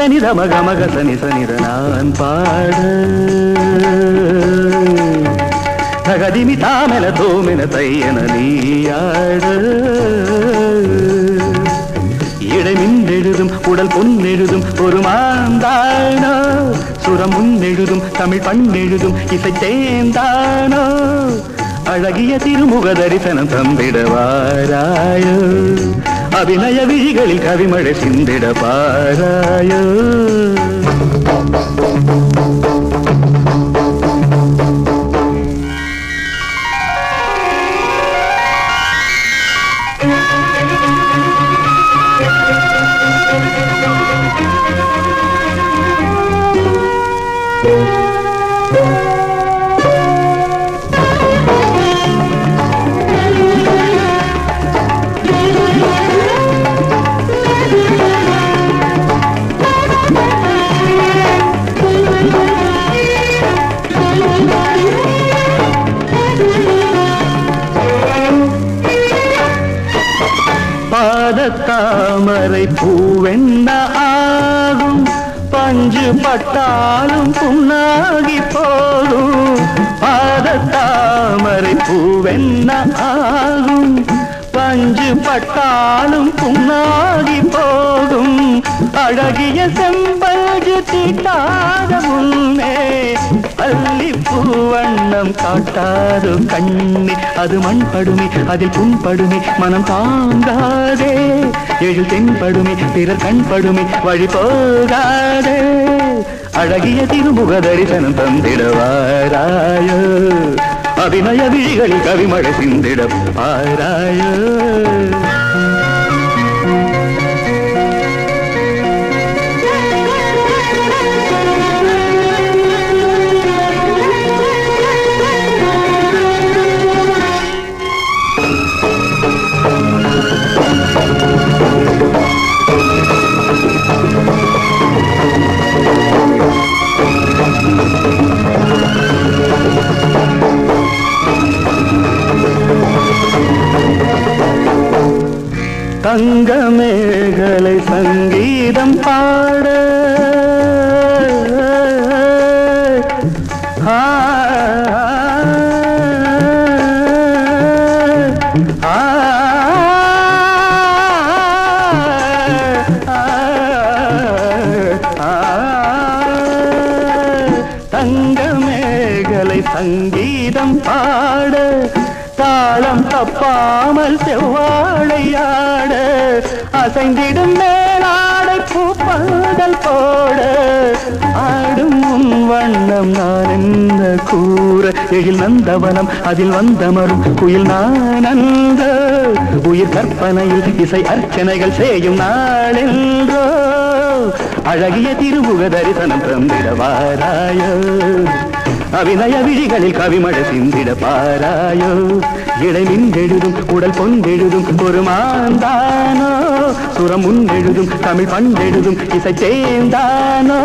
சனி தம கமக சனி சனித நான் பாட தகதிமி தாமென தோமென தையன நீயாட இடை மின்னெழுதும் உடல் பொன்னெழுதும் ஒரு மாந்தானோ சுரம் முன்னெழுதும் தமிழ் பண்ணெழுதும் இசை தேந்தானோ அழகிய திருமுக தரிசனம் தந்திடவாராயோ அபிநய விழிகளில் கவிமழை சிந்திட பாராயோ பாதத்தாமரை பூவென்ன ஆகும் பஞ்சு பட்டாலும் புண்ணாகி போகும் பாதத்தாமரை பூவென்ன ஆகும் பஞ்சு பட்டாலும் புண்ணாகி போகும் அழகிய செம்பல்கு தீட்டாத முன்னே பூவண்ணம் காட்டாது கண்ணி அது மண் படுமி அதில் புண்படுமி மனம் தாங்காதே எழில் தென்படுமி பிறர் கண் படுமி வழி போகாதே அழகிய திருமுக தரிசனம் தந்திடவாராயோ அபிநய விழிகளில் கவிமழை சிந்திட பாராயோ தங்க மேகலை சங்கீதம் பாட தங்க மேகலை சங்கீதம் பாட தாளம் தப்பாமல் செவ்வாழையாட அசைந்திடும் மேலாடை பூப்பந்தல் போட ஆடும் உன் வண்ணம் நான் என்ன கூற எழில் நந்தவனம் அதில் வந்தமரும் குயில் நான் அந்த உயிர் கற்பனையில் இசை அர்ச்சனைகள் செய்யும் நாளென்றோ அழகிய திருமுக தரிசனம் தந்திடவாராயோ அபிநய விழிகளில் கவிமழை சிந்திட பாராயோ இடை மின்னெழுதும் உடல் பொன்னெழுதும் ஒரு மாந்தானோ சுரம் முன்னெழுதும் தமிழ் பண்ணெழுதும் இசை தேந்தானோ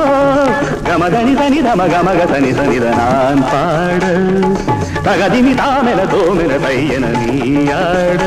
கமதனி தனி தம கமக சனி சனித நான் பாட தகதிமி தாமென தோமென தையன நீயாட